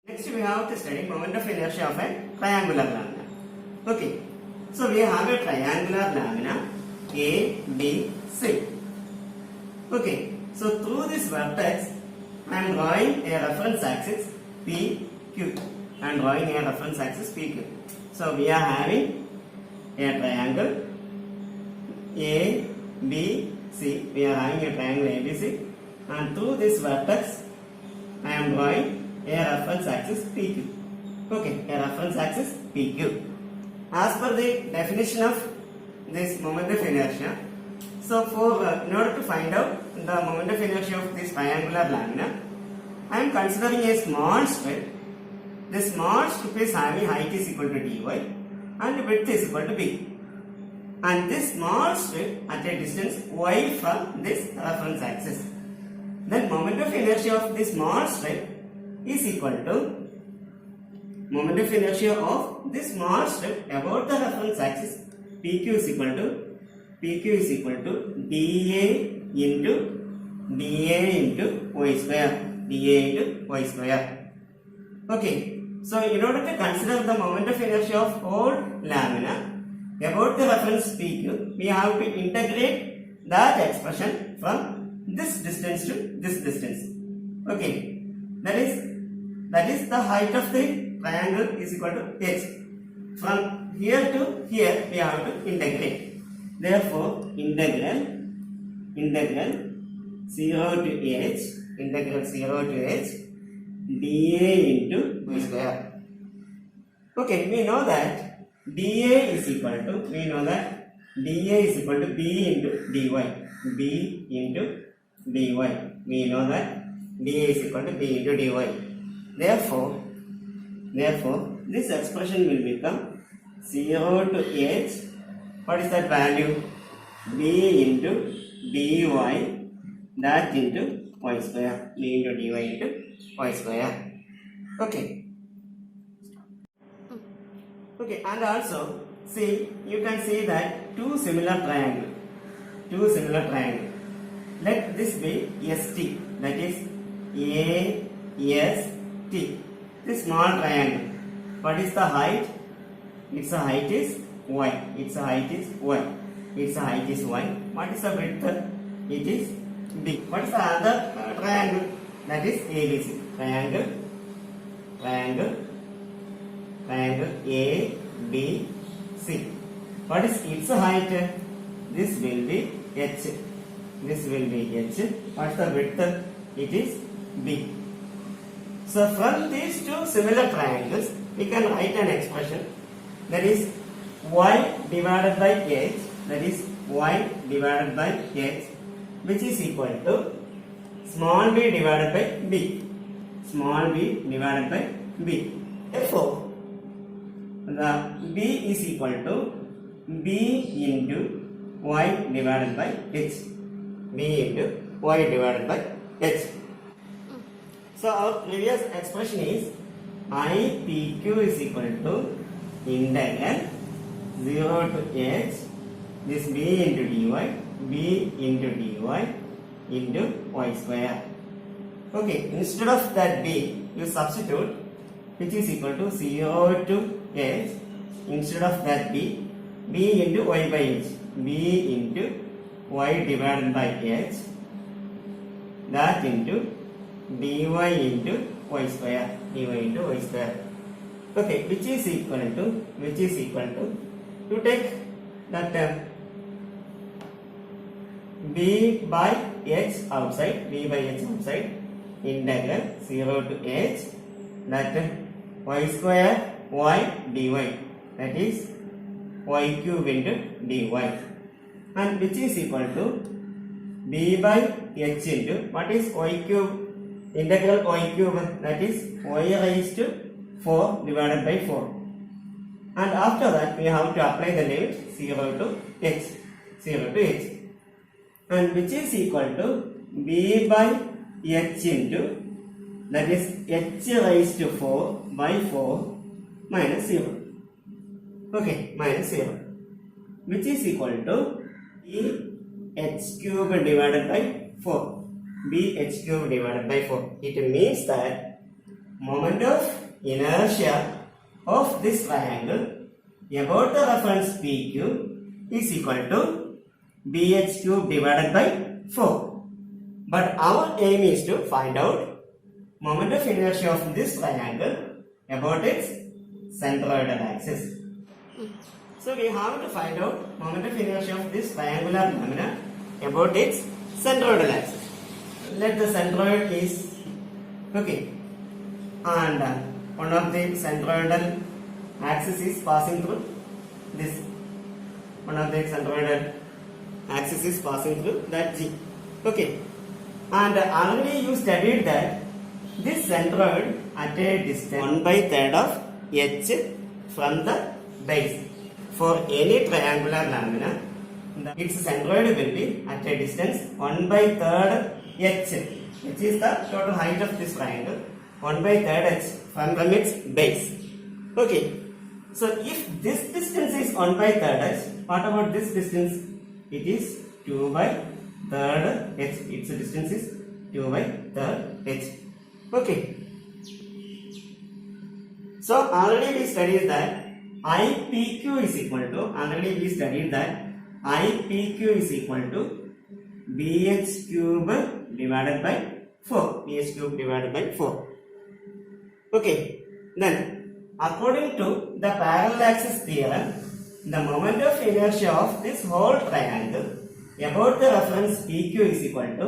Next we have to study moment of inertia of a triangular lamina. Okay, so we have a triangular lamina A, B, C. Okay, so through this vertex I am drawing a reference axis P, Q. I am drawing a reference axis P, Q. So we are having a triangle A, B, C. We are having a triangle ABC, and through this vertex I am drawing a reference axis PQ. Okay, a reference axis PQ. As per the definition of this moment of inertia, so in order to find out the moment of inertia of this triangular lamina, I am considering a small strip. This small strip is having height is equal to dy and width is equal to b. And this small strip at a distance y from this reference axis. Then moment of inertia of this small strip is equal to moment of inertia of this small strip about the reference axis PQ is equal to dA into y square. Okay, so in order to consider the moment of inertia of whole lamina about the reference PQ, we have to integrate that expression from this distance to this distance. Okay, that is the height of the triangle is equal to h. From here to here we have to integrate. Therefore, integral 0 to h dA into y square. Okay, we know that dA is equal to b into dy. We know that dA is equal to b into dy. Therefore, this expression will become 0 to h. What is that value? b into dy, that into y square. b into dy into y square. Okay. Okay, and also see, you can see that two similar triangles. Let this be ST, that is AST. This small triangle. What is the height? Its height is y. Its height is y. What is the width? It is b. What is the other triangle? That is ABC. Triangle ABC. What is its height? This will be h. What is the width? It is b. So from these two similar triangles, we can write an expression that is y divided by h, which is equal to small b divided by b. Therefore, the b is equal to b into y divided by h. So our previous expression is IPQ is equal to integral 0 to h, this b into dy into y square. Okay, instead of that b, you substitute which is equal to 0 to h. Instead of that b into y by h, b into y divided by h, that into dy into y square. Okay, which is equal to to take that term b by h outside, integral 0 to h, that y square y dy, that is y cube into dy, and which is equal to b by h into what is y cube? Integral y cube, that is y raised to 4 divided by 4. And after that, we have to apply the limit 0 to h. And which is equal to b by h into, that is h raised to 4 by 4 minus 0. Okay, minus 0. Which is equal to h cube divided by 4. It means that moment of inertia of this triangle about the reference PQ is equal to BH cube divided by 4. But our aim is to find out moment of inertia of this triangle about its centroidal axis. So we have to find out moment of inertia of this triangular lamina about its centroidal axis. Let the centroid is okay, and one of the centroidal axis is passing through this. One of the centroidal axis is passing through that G. Okay, and already you studied that this centroid at a distance 1/3 of h from the base. For any triangular lamina, its centroid will be at a distance 1/3 h. H is the total height of this triangle. 1/3 h from its base. Okay. So if this distance is 1/3 h, what about this distance? It is 2/3 h. Its distance is 2/3 h. Okay. So already we studied that IPQ is equal to, IPQ is equal to BH cube divided by 4. BH cube divided by 4. Okay. Then according to the parallel axis theorem, the moment of inertia of this whole triangle about the reference PQ is equal to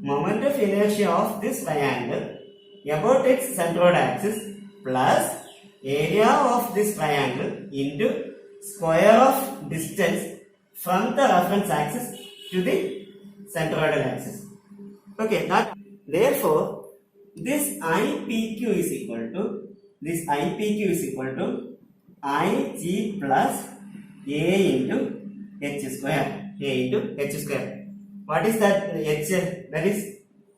moment of inertia of this triangle about its centroid axis plus area of this triangle into square of distance from the reference axis to the centroidal axis. Okay, that therefore this IPQ is equal to IG plus A into H square. What is that H? That is,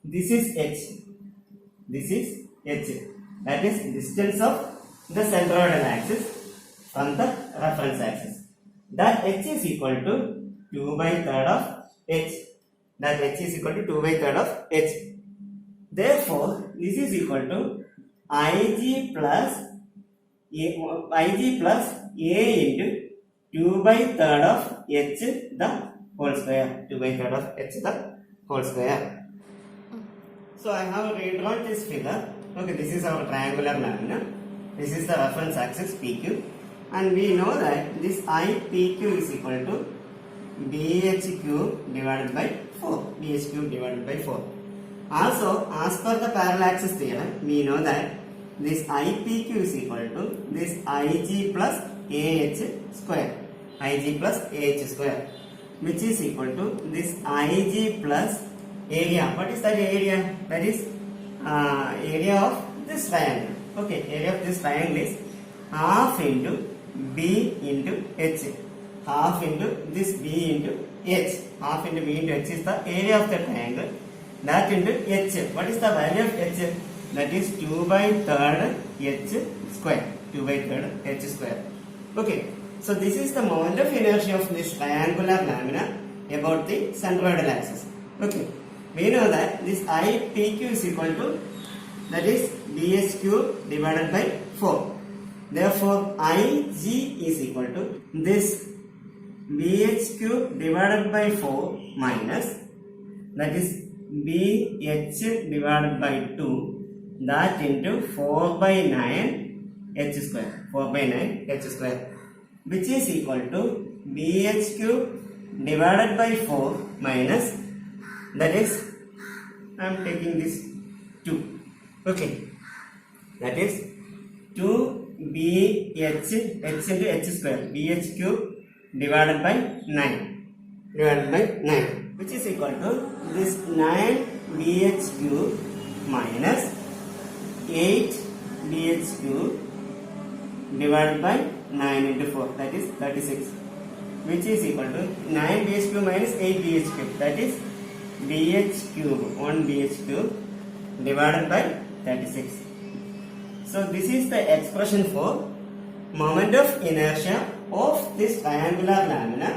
this is H. That is distance of the centroidal axis from the reference axis. That H is equal to 2/3 of H. Therefore, this is equal to IG plus A into 2/3 of H the whole square. 2/3 of H the whole square. So I have redrawn this figure. Okay, this is our triangular lamina. This is the reference axis PQ, and we know that this IPQ is equal to BH cube divided by 4. Also, as per the parallel axis theorem, we know that this IPQ is equal to this IG plus AH square. Which is equal to this IG plus area. What is that area? That is area of this triangle. Okay, area of this triangle is half into B into H. Half into this B into H. Half into B into H is the area of the triangle. That into H. What is the value of H? That is 2/3 H square. Okay. So this is the moment of inertia of this triangular lamina about the centroidal axis. Okay. We know that this IPQ is equal to, that is BH cube divided by 4. Therefore, IG is equal to this BH cube divided by 4 minus, that is BH divided by 2, that into 4/9 H square. Which is equal to BH cube divided by 4 minus, that is, I am taking this 2. Okay, that is 2BH into H square, BH cube divided by 9, which is equal to this 9 BH cube minus 8 BH cube divided by 9 into 4, that is 36, which is equal to 9 BH cube minus 8 BH cube, that is BH cube, 1 BH cube divided by 36. So this is the expression for moment of inertia of this triangular lamina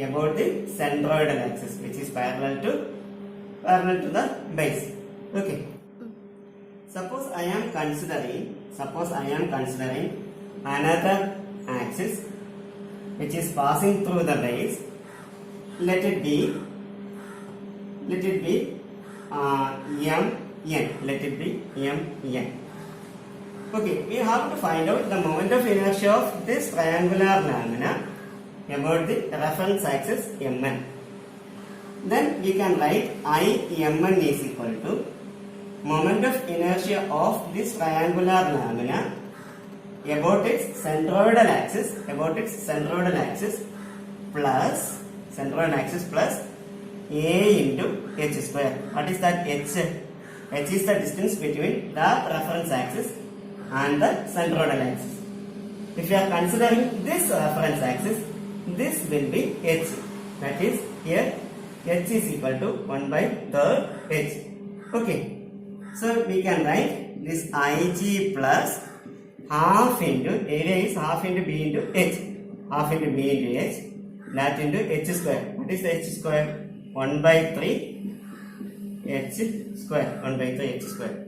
about the centroidal axis, which is parallel to the base. Okay. suppose I am considering another axis which is passing through the base. Let it be mn. Let it be mn. Okay, we have to find out the moment of inertia of this triangular lamina about the reference axis mn. Then we can write Imn is equal to moment of inertia of this triangular lamina about its centroidal axis plus a into h square. What is that h? H is the distance between the reference axis and the centroidal axis. If you are considering this reference axis, this will be h. That is here h is equal to 1 by third h. Okay. So we can write this Ig plus half into area is half into b into h. Half into b into h. That into h square. What is the h square? 1 by 3 h square. 1 by 3 h square.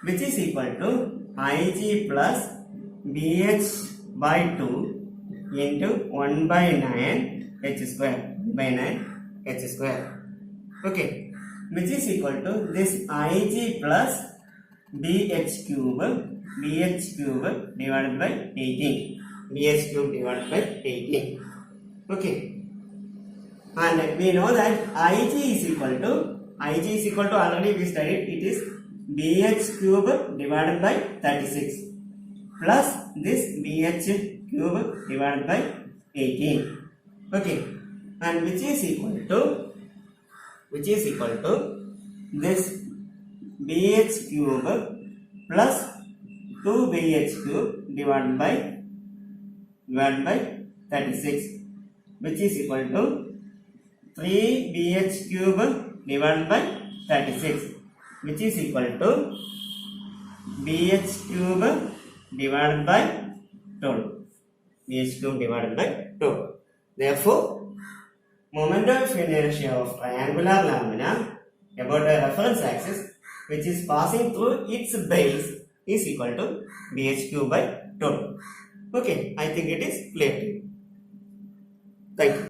Which is equal to Ig plus bh by 2 into 1 by 9 h square. 1 by 9 h square. Okay. Which is equal to this Ig plus bh cube divided by 18. bh cube divided by 18. Okay. And we know that Ig is equal to already we studied, it is bh cube divided by 36 plus this bh cube divided by 18. Okay. And which is equal to this bh cube plus 2bh cube divided by 36, which is equal to 3bh cube divided by 36, which is equal to bh cube divided by 12. bh cube divided by 12. Therefore, moment of inertia of triangular lamina about a reference axis which is passing through its base is equal to bh cube by 12. Okay, I think it is clear to you. Thank you.